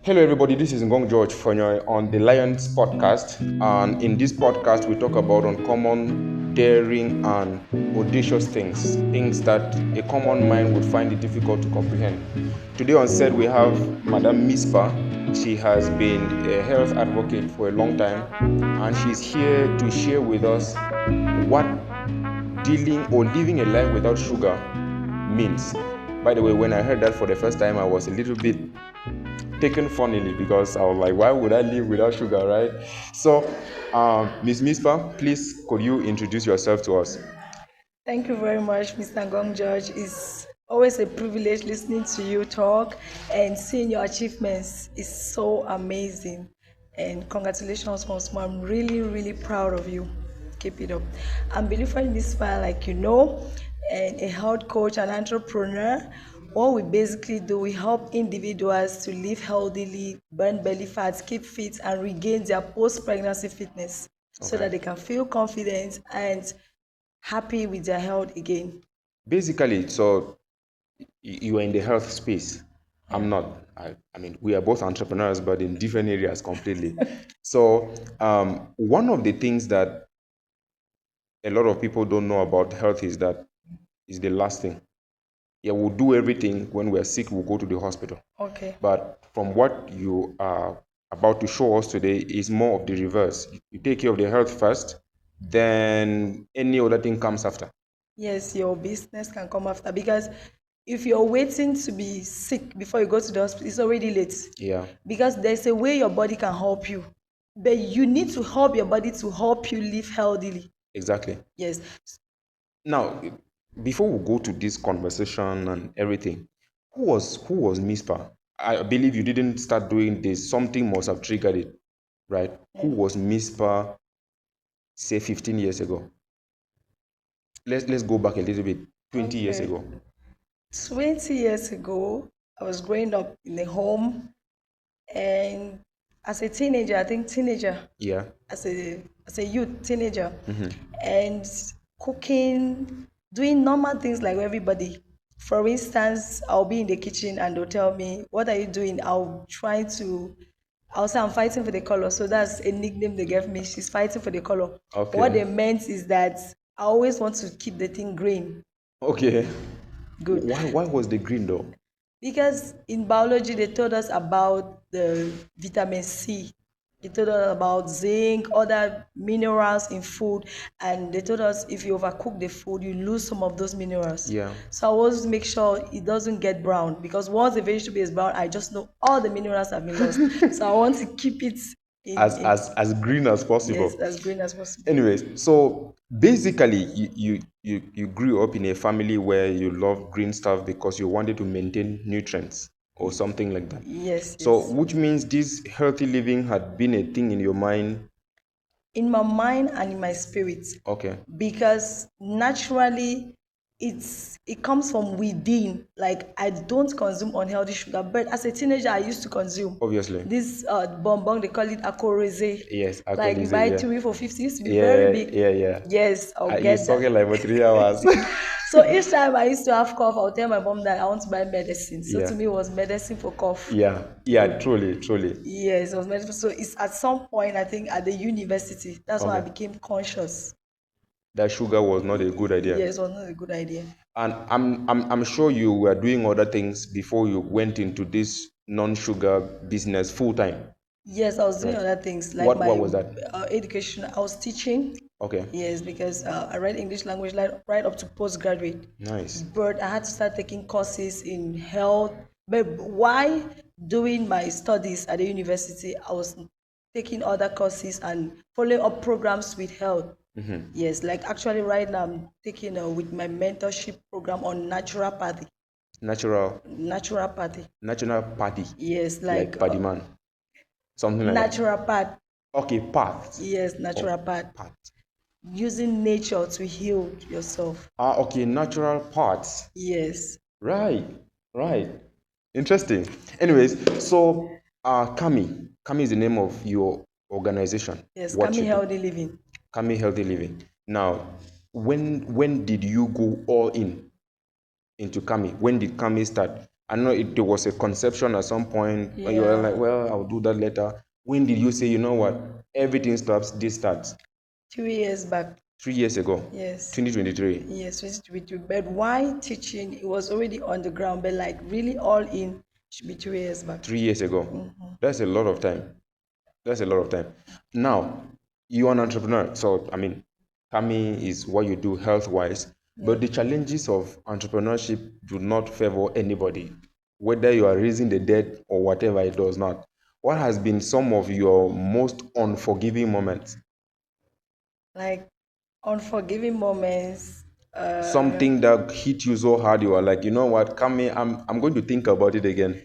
Hello, everybody. This is Ngong George Fonyoy on the Lions podcast. And in this podcast, we talk about uncommon, daring, and audacious things that a common mind would find it difficult to comprehend. Today on set, we have Madame Mispa. She has been a health advocate for a long time, and she's here to share with us what dealing or living a life without sugar means. By the way, when I heard that for the first time, I was a little bit taken funnily because I was like, why would I live without sugar, right? So, Miss Mispa, please could you introduce yourself to us? Thank you very much, Mr. Gong George. It's always a privilege listening to you talk and seeing your achievements is so amazing. And congratulations once more. I'm really, really proud of you. Keep it up. I'm Believer in this file, like you know, and a health coach and entrepreneur. What we basically do, we help individuals to live healthily, burn belly fat, keep fit, and regain their post-pregnancy fitness so Okay. that they can feel confident and happy with their health again. Basically, so you are in the health space. Yeah. I'm not. I mean, we are both entrepreneurs, but in different areas completely. So, one of the things that a lot of people don't know about health is that is the last thing. Yeah, we'll do everything when we're sick, we'll go to the hospital. Okay. But from what you are about to show us today is more of the reverse. You take care of the health first, then any other thing comes after. Yes, your business can come after because if you're waiting to be sick before you go to the hospital, it's already late. Yeah, Because there's a way your body can help you, but you need to help your body to help you live healthily. exactly. Yes. Now, before we go to this conversation and everything, who was Mispa? I believe you didn't start doing this. Something must have triggered it, right? Who Yeah. was Mispa, say 15 years ago? Let's go back a little bit, 20 years Okay. ago. 20 years ago, I was growing up in a home, and as a teenager, I think teenager, Yeah. as a youth teenager, and cooking, doing normal things like everybody. For instance, I'll be in the kitchen and they'll tell me, "What are you doing?" I'll say I'm fighting for the color. So that's a nickname they gave me. She's fighting for the color. What Okay. they meant is that I always want to keep the thing green. Okay. Good. Why was the green though? Because in biology, they told us about the vitamin C. They told us about zinc, other minerals in food, and they told us if you overcook the food, you lose some of those minerals. Yeah. So I always make sure it doesn't get brown because once the vegetable is brown, I just know all the minerals have been lost. So I want to keep it in As green as yes, possible. as green as possible. Anyways, so basically you grew up in a family where you love green stuff because you wanted to maintain nutrients or something like that. Yes, So yes. which means this healthy living had been a thing in your mind. In my mind and in my spirit, Okay. because naturally it comes from within. Like I don't consume unhealthy sugar, but as a teenager I used to consume Obviously. this bonbon, they call it akoreze. Yes, Like you alcoholism, buy yeah. three for 50, used to be very Yeah, big. yeah, yeah. Yes, I'll You get suck that. it like for 3 hours. So each time I used to have cough, I'll tell my mom that I want to buy medicine. So Yeah. to me it was medicine for cough. Yeah. Yeah, Good. truly, truly. Yes, it was medicine. So it's at some point, I think at the university, that's when I Okay. became conscious. That sugar was not a good idea. Yes, it was not a good idea. And I'm sure you were doing other things before you went into this non-sugar business full time, Yes, I was doing right? other things like What my was that? education. I was teaching. Okay, Yes, because I read English language like right up to postgraduate. nice. But I had to start taking courses in health. But why doing my studies at the university, I was taking other courses and following up programs with health. Yes, like actually right now I'm taking with my mentorship program on naturopathy. Natural, Naturopathy. national party, Yes, like like party man, something like that. naturopath. Okay, path. Yes, Oh, naturopath. path. Using nature to heal yourself. Okay, natural parts. Yes. Right, right. Interesting. Anyways, so Kami is the name of your organization. Yes, What Kami you do? Healthy Living. Kami Healthy Living. Now, when did you go all in into Kami? When did Kami start? I know there was a conception at some point when you were like, well, I'll do that later. When did you say, you know what, everything stops, this starts? 2 years back. 3 years ago. Yes. 2023. Yes, 2023. But why teaching? It was already on the ground, but like really all in should be 2 years back. 3 years ago. That's a lot of time. That's a lot of time. Now, you're an entrepreneur. So, I mean, Kami is what you do health wise. But the challenges of entrepreneurship do not favor anybody, whether you are raising the dead or whatever, it does not. What has been some of your most unforgiving moments? Like unforgiving moments. Something that hit you so hard, you are like, you know what, Kami, I'm going to think about it again.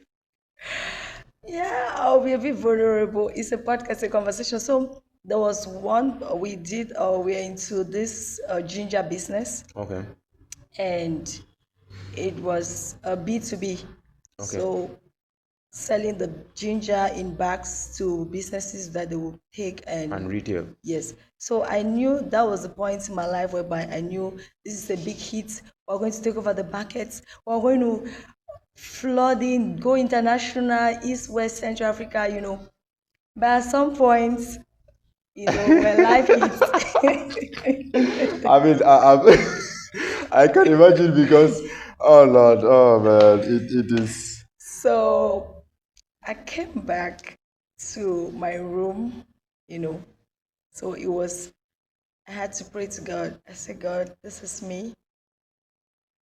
Yeah, I'll be a bit vulnerable. It's a podcast, a conversation. So there was one we did. We're into this ginger business, Okay. and it was a B2B. Okay. So selling the ginger in bags to businesses that they will take And retail. yes. So I knew that was the point in my life whereby I knew this is a big hit. We're going to take over the markets. We're going to flooding, go international, East, West, Central Africa, But at some point, when life hits. I mean, I can imagine because, oh Lord, oh man, it is. So I came back to my room, you know. So I had to pray to God. I said, God, this is me.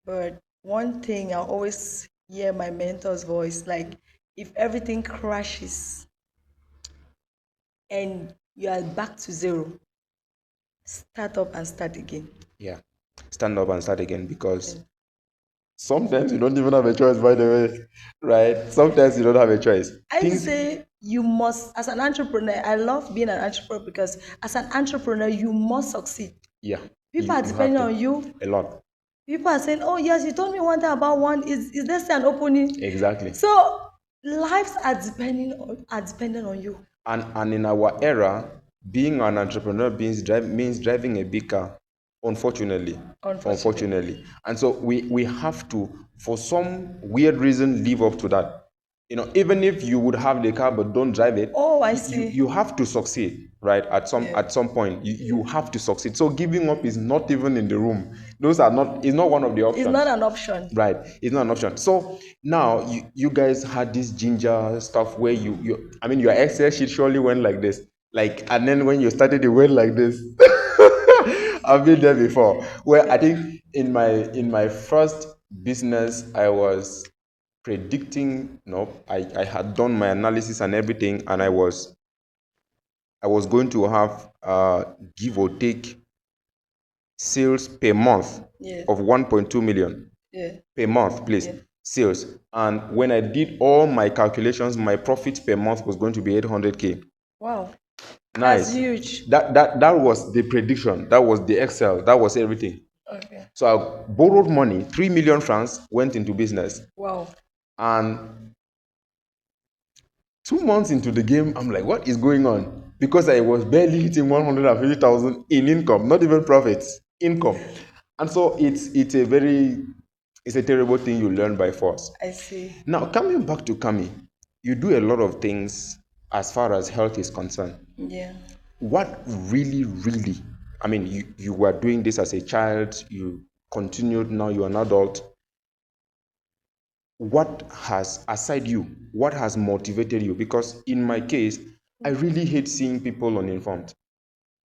But one thing, I always hear my mentor's voice, like if everything crashes and you are back to zero, start up and start again. Yeah, stand up and start again because sometimes you don't even have a choice, by the way, right? Sometimes you don't have a choice. I would say you must, as an entrepreneur, I love being an entrepreneur because as an entrepreneur, you must succeed. Yeah. People are depending on you. A lot. People are saying, oh, yes, you told me one thing about one. Is there still an opening? Exactly. So lives are depending on you. And in our era, being an entrepreneur means driving a big car, unfortunately. And so we have to, for some weird reason, live up to that. Even if you would have the car but don't drive it, I see. You have to succeed, right? At some point, you have to succeed. So giving up is not even in the room. It's not one of the options. It's not an option. Right. It's not an option. So now you guys had this ginger stuff where your Excel sheet surely went like this. And then when you started, it went like this. I've been there before. Where I think in my first business, I was predicting, I had done my analysis and everything, and I was going to have give or take sales per month of 1.2 million per month, please. Sales. And when I did all my calculations, my profit per month was going to be 800K. Wow. Nice. That's huge. That was the prediction. That was the Excel. That was everything. Okay. So I borrowed money, 3 million francs, went into business. Wow. And 2 months into the game, I'm like, what is going on? Because I was barely hitting 150,000 in income, not even profits, income. And so it's a terrible thing you learn by force. I see. Now, coming back to Kami, you do a lot of things as far as health is concerned. Yeah. What really, really, I mean, you were doing this as a child, you continued, now you're an adult. What has, aside you, what has motivated you? Because in my case, I really hate seeing people uninformed,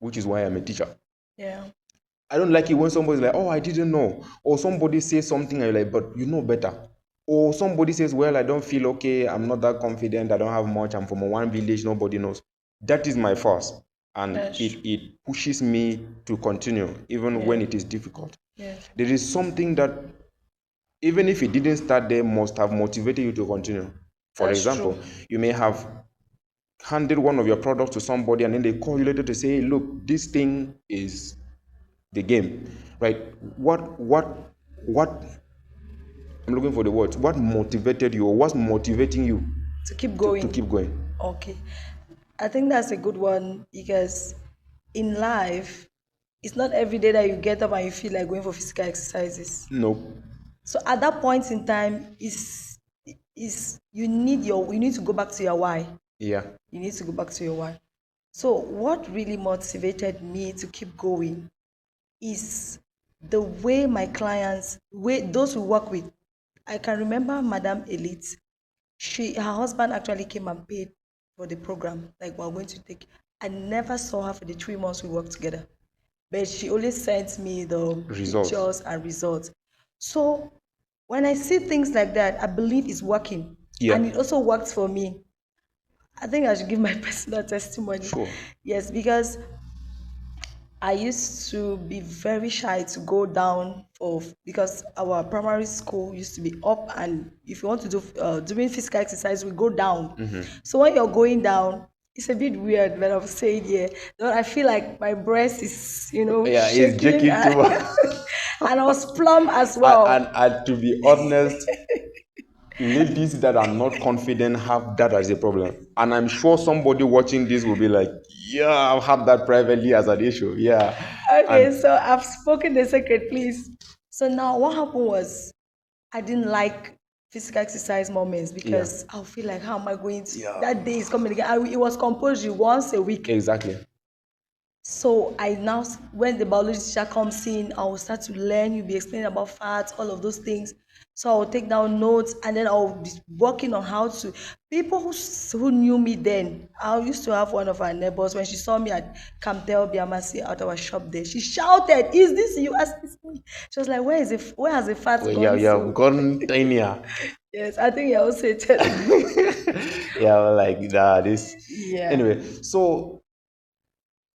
which is why I'm a teacher. Yeah. I don't like it when somebody's like, oh, I didn't know. Or somebody says something and you're like, but you know better. Or somebody says, well, I don't feel okay. I'm not that confident. I don't have much. I'm from one village. Nobody knows. That is my force. And it pushes me to continue, even when it is difficult. Yeah. There is something that, even if it didn't start there, must have motivated you to continue. For example, you may have handed one of your products to somebody and then they call you later to say, look, this thing is the game, right? What I'm looking for the words. What motivated you, or what's motivating you to keep going? To keep going. Okay. I think that's a good one because in life, it's not every day that you get up and you feel like going for physical exercises. No. So at that point in time, is you need to go back to your why. Yeah. You need to go back to your why. So what really motivated me to keep going is the way my clients, those who work with. I can remember Madame Elite. Her husband actually came and paid for the program. Like, we're going to take. I never saw her for the 3 months we worked together, but she always sent me the Results. pictures and results. So when I see things like that, I believe it's working, Yeah. and it also worked for me. I think I should give my personal testimony. Sure. Yes, because I used to be very shy to go down because our primary school used to be up, and if you want to do doing physical exercise, we go down. So when you're going down, it's a bit weird, but I'm saying, yeah, but I feel like my breast is, Yeah, it's shaking, shaking too. and I was plump as well. And to be honest, ladies that are not confident have that as a problem. And I'm sure somebody watching this will be like, yeah, I've had that privately as an issue. Yeah. Okay, And so I've spoken the secret, please. So now what happened was I didn't like physical exercise moments because I'll feel like, how am I going to? Yeah. That day is coming again. It was compulsory once a week. exactly. So I now, when the biology teacher comes in, I will start to learn. You'll be explaining about fats, all of those things. So I will take down notes, and then I'll be working on how to. People who knew me then, I used to have one of our neighbors. When she saw me at Camtel Biamasi out of our shop there, she shouted, "Is this you?" Asked me. She was like, Where has the fat Well, gone yeah, to?" gone tinier. Yes, I think you also telling me. Yeah, like this. Yeah. Anyway, so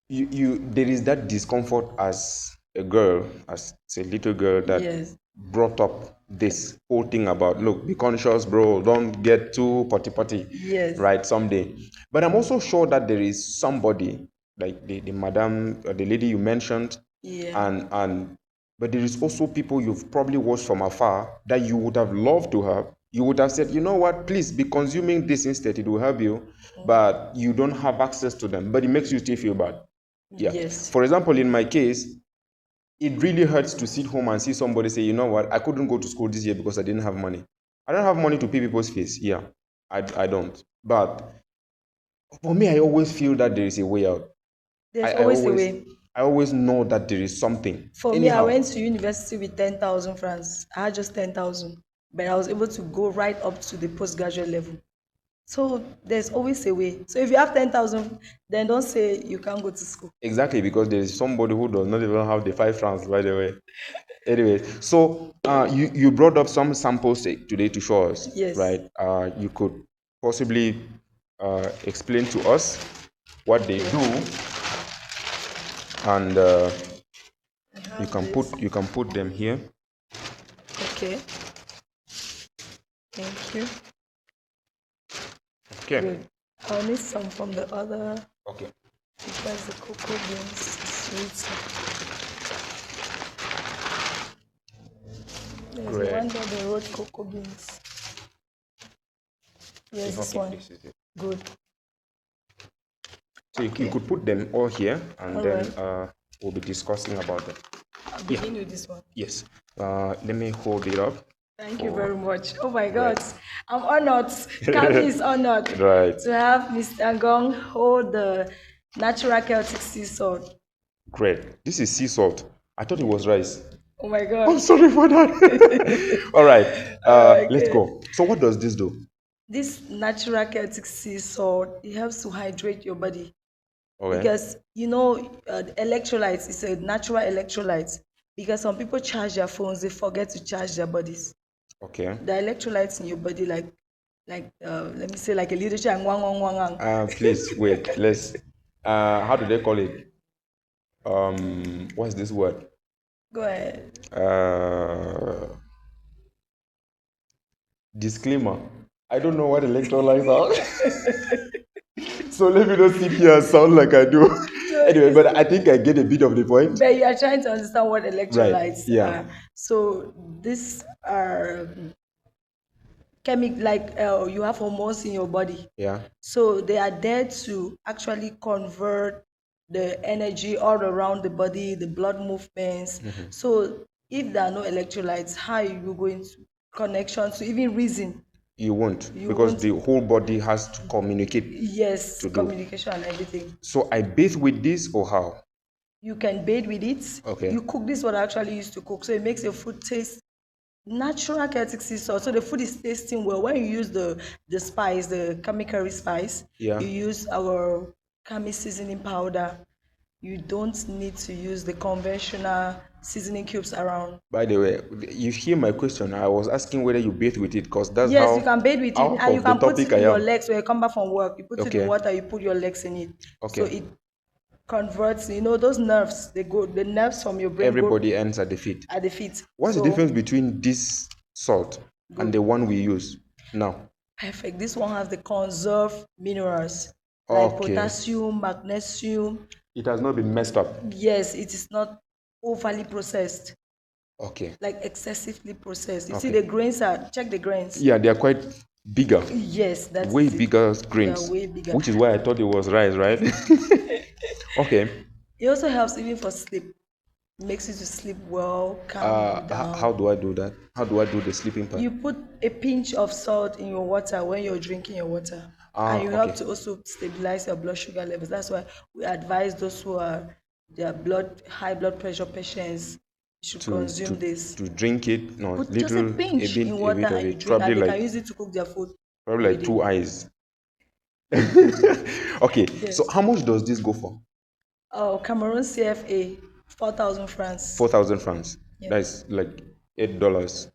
you there is that discomfort as a girl, as a little girl that Yes. brought up this whole thing about, look, be conscious, bro, don't get too potty Yes. right, someday. But I'm also sure that there is somebody like the madam, the lady you mentioned, Yeah. and but there is also people you've probably watched from afar that you would have loved to have. You would have said, you know what, please be consuming this instead, it will help you, but you don't have access to them, but it makes you still feel bad. Yeah. Yes. For example, in my case, it really hurts to sit home and see somebody say, you know what, I couldn't go to school this year because I didn't have money. I don't have money to pay people's fees. Yeah, I don't. But for me, I always feel that there is a way out. There's I always a always way. I always know that there is something. For me, I Anyhow, went to university with 10,000 francs. I had just 10,000, but I was able to go right up to the postgraduate level. So there's always a way. So if you have 10,000, then don't say you can't go to school. exactly, because there is somebody who does not even have the 5 francs, by the way. Anyway, so you brought up some samples today to show us, Yes. right? You could possibly explain to us what they do, and you can put them here. Okay. Thank you. Okay. Good. I'll need some from the other Okay. because the cocoa beans is sweet. There's Great. one that they wrote cocoa beans. Yes, this Okay, one. this is it. Good. So you could put them all here, and All then right. we'll be discussing about them. I'll begin with this one. Yes. Let me hold it up. Thank you very much. Oh my God, I'm honored. Kami is honored Right. to have Mr. Gong hold the natural Celtic sea salt. Great. This is sea salt. I thought it was rice. Oh my I'm God. sorry for that. All right. Let's Okay. go. So what does this do? This natural Celtic sea salt, it helps to hydrate your body Okay. because electrolytes is a natural electrolyte. Because some people charge their phones, they forget to charge their bodies. Okay. The electrolytes in your body, like let me say, like a little chang wang wang wang wang. Please wait. Let's. How do they call it? What's this word? Go ahead. Disclaimer. I don't know what electrolytes are. So let me not sit here and sound like I do. Anyway, but I think I get a bit of the point. But you are trying to understand what electrolytes yeah. are. So these are like you have hormones in your body. Yeah. So they are there to actually convert the energy all around the body, the blood movements. So if there are no electrolytes, how are you going to connection to even reason? You won't, You because won't. the whole body has to communicate. Yes, to do. communication and everything. So I bathe with this, or how? You can bathe with it. Okay. You cook. This is what I actually used to cook. So it makes your food taste natural Celtic sea salt. So the food is tasting well. When you use the spice, the kamikari spice, Yeah. you use our kami seasoning powder. You don't need to use the conventional seasoning cubes around. By the way, you hear my question. I was asking whether you bathe with it, because that's Yes, how you can bathe with it, out and you of the can put topic it I in your am. legs when you come back from work. You put it Okay. in water, you put your legs in it. Okay. So it converts, those nerves, the nerves from your brain Everybody ends at the feet. go at the feet. What's So the difference between this salt and the one we use now? perfect. This one has the conserved minerals like Okay. potassium, magnesium. It has not been messed up. Yes, it is not overly processed, Okay. like excessively processed. You Okay. see the grains check the grains. Yeah, they are quite bigger. Yes, that's Way it. bigger They grains. are way bigger. Which is why I thought it was rice, right? Okay. It also helps even for sleep. It makes you to sleep well, calm you down. How do I do that? How do I do the sleeping part? You put a pinch of salt in your water when you're drinking your water. And you help Okay. to also stabilize your blood sugar levels. That's why we advise those who are high blood pressure patients should consume this. To drink it. No, Put just a pinch in a water bit of and you it. drink, and they Probably can use it to cook their food. like every day. 2 eyes. Okay. Yes. So how much does this go for? Oh, Cameroon CFA, 4,000 francs. 4,000 francs. Yeah. That's like $8,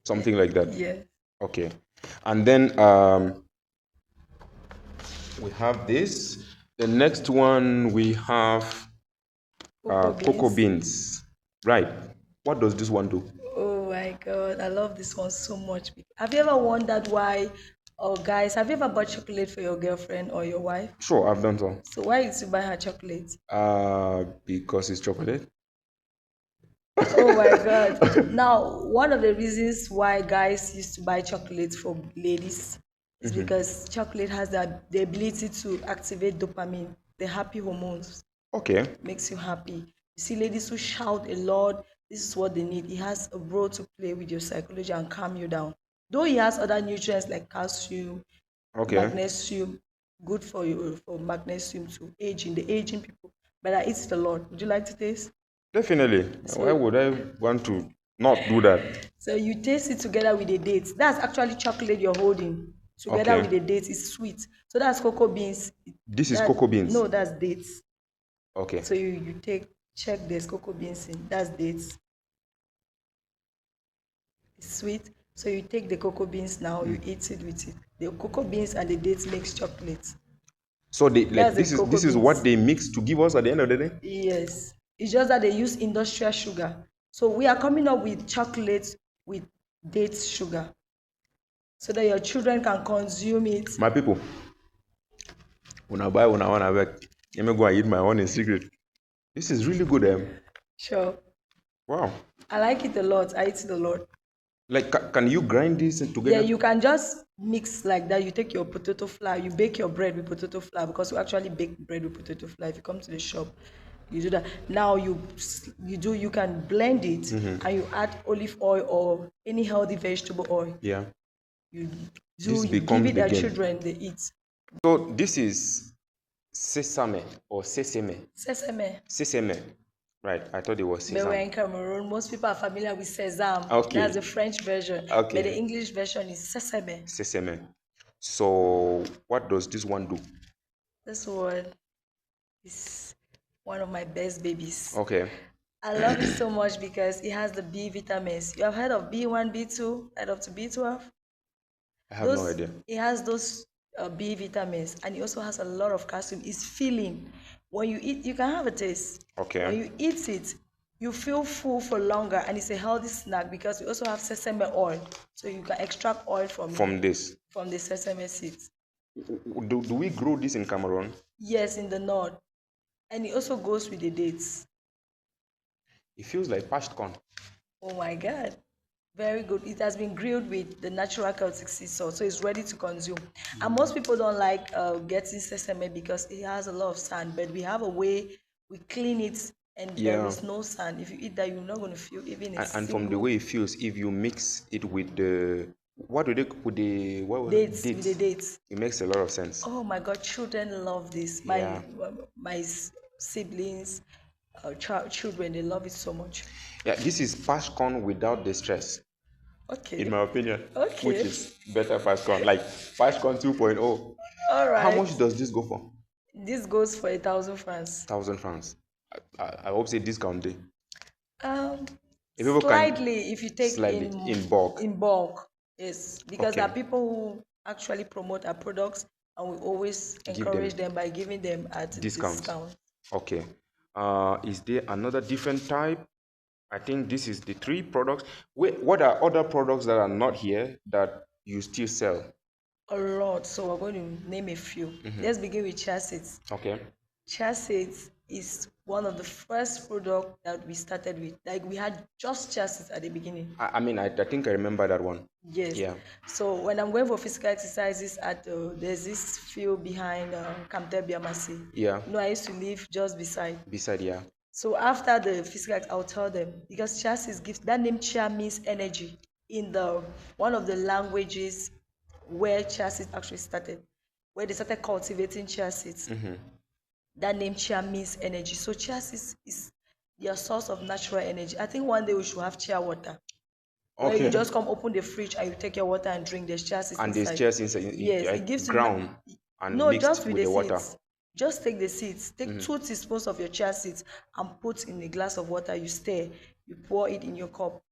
something like that. Yeah. Okay. And then we have this. The next one we have cocoa beans. Right. What does this one do? Oh my God, I love this one so much. Have you ever wondered why, or guys, have you ever bought chocolate for your girlfriend or your wife? Sure, I've done so. So why did you buy her chocolate? Because it's chocolate. Oh my God. Now, one of the reasons why guys used to buy chocolate for ladies is because chocolate has the ability to activate dopamine, the happy hormones. Okay. Makes you happy. You see ladies who shout a lot, this is what they need. He has a role to play with your psychology and calm you down. Though he has other nutrients like calcium, Okay. magnesium, good for you, for magnesium to the aging people. But I eat it a lot. Would you like to taste? Definitely. Why would I want to not do that? So you taste it together with the dates. That's actually chocolate you're holding. Together Okay. with the dates, it's sweet. So that's cocoa beans. This is cocoa beans. No, that's dates. Okay. So you check there's cocoa beans in. That's dates. It's sweet. So you take the cocoa beans now, you eat it with it. The cocoa beans and the dates makes chocolate. So That's this the is cocoa what beans. they mix to give us at the end of the day? Yes. It's just that they use industrial sugar. So we are coming up with chocolate with dates sugar, so that your children can consume it. My people, when I buy one, I want to back. Let me go and eat my own in secret. This is really good. Sure. Wow. I like it a lot. I eat it a lot. Like, can you grind this together? Yeah, you can just mix like that. You take your potato flour, you bake your bread with potato flour, because you actually bake bread with potato flour. If you come to the shop, you do that. Now you can blend it, and you add olive oil or any healthy vegetable oil. Yeah. You This give becomes it their the game. children, they eat. So this is sesame or sesame. Sesame. Sesame. Right. I thought it was But we're sesame. in Cameroon. Most people are familiar with sesame. Okay. That's the French version. Okay. But the English version is sesame. Sesame. So what does this one do? This one is one of my best babies. Okay. I love it so much because it has the B vitamins. You have heard of B1, B2, right up to B12? I have no idea. It has those B vitamins, and it also has a lot of calcium. It's filling. When you eat, you can have a taste. Okay. When you eat it, you feel full for longer, and it's a healthy snack because we also have sesame oil, so you can extract oil from the sesame seeds. Do we grow this in Cameroon? Yes, in the north, and it also goes with the dates. It feels like parched corn. Oh my God. Very good. It has been grilled with the natural Celtic sea salt, so it's ready to consume. And most people don't like getting sesame because it has a lot of sand, but we have a way we clean it, and there is no sand. If you eat that, you're not going to feel even a And from the way it feels, if you mix it with the What do they put the Dates, with the dates. It makes a lot of sense. Oh my God, children love this. Yeah. My siblings, children, they love it so much. Yeah, this is pascon without the stress, Okay. in my opinion. Okay. Which is better pascon, like pascon 2.0. All right. How much does this go for? This goes for 1,000 francs. 1,000 francs. I hope say discount day. If people can Slightly, if you take slightly in bulk. In bulk, yes, because there are Okay. people who actually promote our products, and we always encourage them by giving them at Discounts. discount. Okay. Is there another different type? I think this is the 3 products. Wait, what are other products that are not here that you still sell? A lot, so we're going to name a few. Let's begin with chassis. Okay. Chassis is one of the first products that we started with. Like, we had just chassis at the beginning. I mean, I think I remember that one. Yes. Yeah. So when I'm going for physical exercises there's this field behind Camtel Biamasi. Yeah. You know, I used to live just beside. Beside, yeah. So after the physical, I'll tell them, because chassis gives, that name Chia means energy in the one of the languages where chassis actually started, where they started cultivating chassis. That name Chia means energy. So chassis is your source of natural energy. I think one day we should have chia water. Where Okay. you just come open the fridge and you take your water and drink. There's chassis And inside. there's chairs inside. Yes, Like it gives ground you and no, mixed just with the the water. seeds. Just take the seeds. Take 2 teaspoons of your chia seeds and put in a glass of water. You stir. You pour it in your cup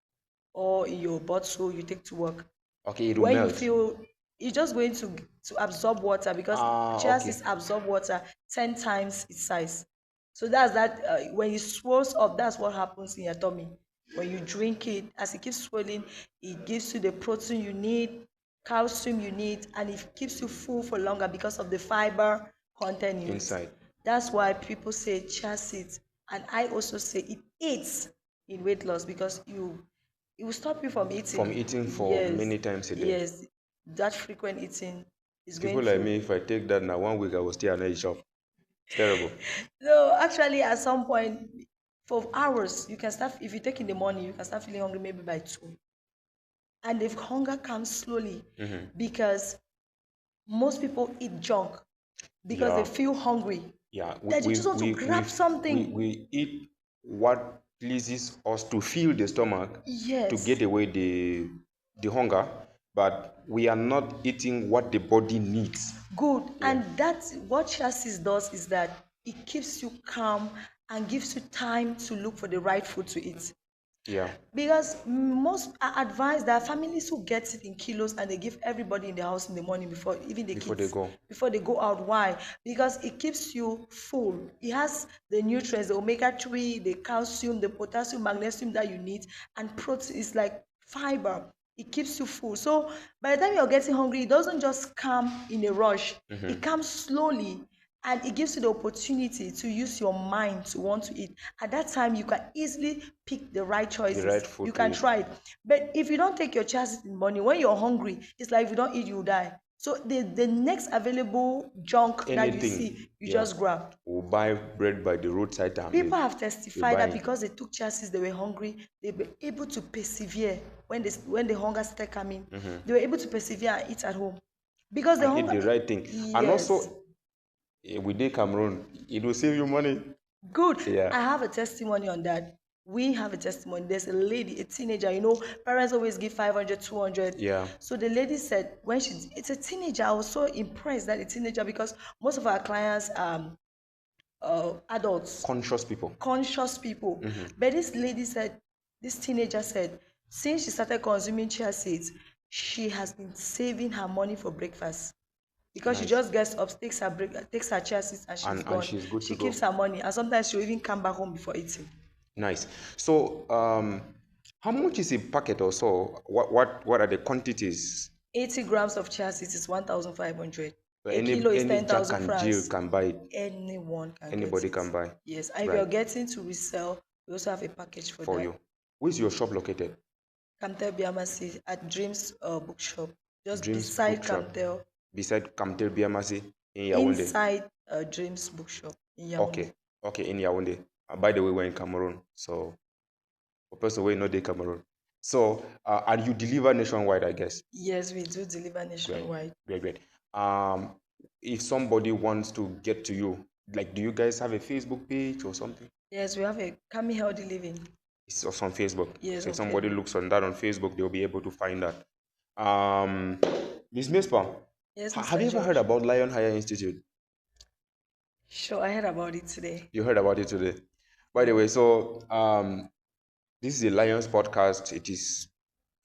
or in your bottle. You take to work. Okay, it will When melt. you feel it's just going to absorb water, because chia seeds absorb water 10 times its size. So that's that. When it swells up, that's what happens in your tummy. When you drink it, as it keeps swelling, it gives you the protein you need, calcium you need, and it keeps you full for longer because of the fiber content in Inside. That's why people say chia seeds, and I also say it aids in weight loss, because it will stop you from eating. From eating for many times a day. Yes, that frequent eating is People going like to. me, if I take that now, 1 week I will stay at a shop. It's terrible. No, actually, at some point, for hours, you can start. If you take in the morning, you can start feeling hungry maybe by 2. And if hunger comes slowly, because most people eat junk because Yeah. they feel hungry. Yeah, That you just want to grab something. We eat what pleases us to fill the stomach, Yes. to get away the hunger, but we are not eating what the body needs. Good. And that's what chassis does, is that it keeps you calm and gives you time to look for the right food to eat. Yeah. Because most are advised, that families who get it in kilos and they give everybody in the house in the morning before even the Before kids they go. before they go out. Why? Because it keeps you full. It has the nutrients, the omega-3, the calcium, the potassium, magnesium that you need, and protein is like fiber. It keeps you full. So by the time you're getting hungry, it doesn't just come in a rush. It comes slowly. And it gives you the opportunity to use your mind to want to eat. At that time, you can easily pick the right choices. The right food You to can eat. try it. But if you don't take your chances in the morning, when you're hungry, it's like if you don't eat, you die. So the next available junk that you see, you just grab. We'll buy bread by the roadside. People have testified that buy it. because they took chances, they were hungry, they were able to persevere when the hunger started coming. They were able to persevere and eat at home. Because the And hunger. eat the right thing. And also, with the Cameroon, it will save you money. Good. Yeah. I have a testimony on that. We have a testimony. There's a lady, a teenager, parents always give 500, 200. Yeah. So the lady said, it's a teenager. I was so impressed that a teenager, because most of our clients are adults. Conscious people. But this teenager said, since she started consuming chia seeds, she has been saving her money for breakfast. Because she just gets up, takes her chia seeds, and she's gone. And she's good She to go. keeps her money, and sometimes she'll even come back home before eating. Nice. So, how much is a packet or so? What are the quantities? 80 grams of chia seeds is 1,500. So A kilo is any 10,000 Jack and francs. Jill can buy it. Anyone can Anybody get it. can buy. Yes, and if Right. you're getting to resell, we also have a package for that. you. Where's your shop located? Camtel Biamasi at Dreams Bookshop, just Dreams beside Bookshop. Camtel. Beside Camtel Biamasi in Yaoundé. Inside Dreams Bookshop in Yaoundé. Okay, in Yaoundé. By the way, we're in Cameroon, so for person we know the Cameroon. So, and you deliver nationwide, I guess. Yes, we do deliver Great, nationwide. great, great. Um, if somebody wants to get to you, like, do you guys have a Facebook page or something? Yes, we have a Kami Healthy Living. It's also on Facebook. Yes, So if on somebody Facebook. looks on that on Facebook, they'll be able to find that. Miss Mispa, Yes, have Mr. you ever heard George. about Lion Higher Institute? Sure, I heard about it today. You heard about it today. By the Yeah. way, so this is a Lions podcast. It is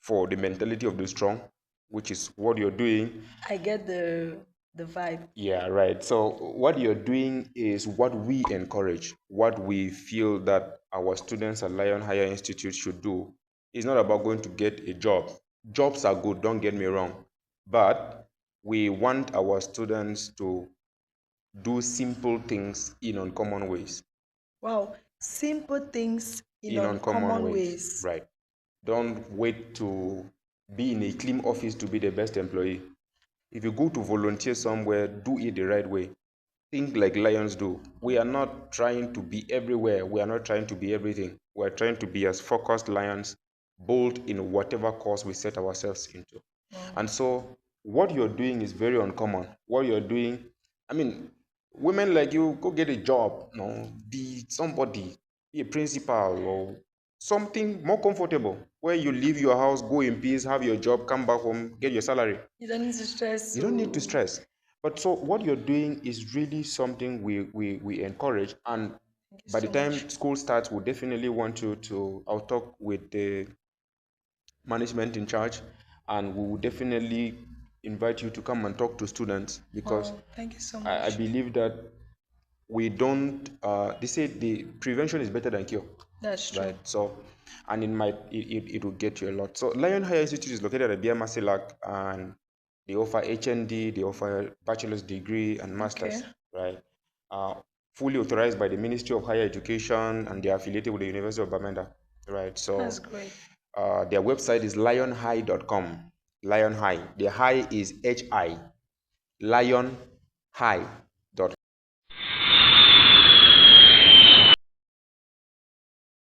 for the mentality of the strong, which is what you're doing. I get the vibe. Yeah, right. So what you're doing is what we encourage, what we feel that our students at Lion Higher Institute should do. It's not about going to get a job. Jobs are good, don't get me wrong. But we want our students to do simple things in uncommon ways. Wow, simple things in In uncommon uncommon ways, ways. right? Don't wait to be in a clean office to be the best employee. If you go to volunteer somewhere, do it the right way. Think like lions do. We are not trying to be everywhere. We are not trying to be everything. We are trying to be as focused lions, bold in whatever course we set ourselves into. And so, what you're doing is very uncommon. What you're doing, I mean, women like you, go get a job, be somebody, be a principal or something more comfortable where you leave your house, go in peace, have your job, come back home, get your salary. You don't need to stress. You don't need to stress. But so what you're doing is really something we encourage. And Thank you by the so time much. school starts, we definitely want you to, I'll talk with the management in charge, and we will definitely invite you to come and talk to students because Wow, thank you so I much. believe that we don't, they say the prevention is better than cure. That's true. Right. So, and it will get you a lot. So, Lion Higher Institute is located at Biamasilak, and they offer HND, they offer bachelor's degree and Okay. master's. Right. Uh, Fully authorized by the Ministry of Higher Education, and they are affiliated with the University of Bamenda. Right. That's So, great. their website is lionhigh.com. Lion High. The high is HI. Lion High.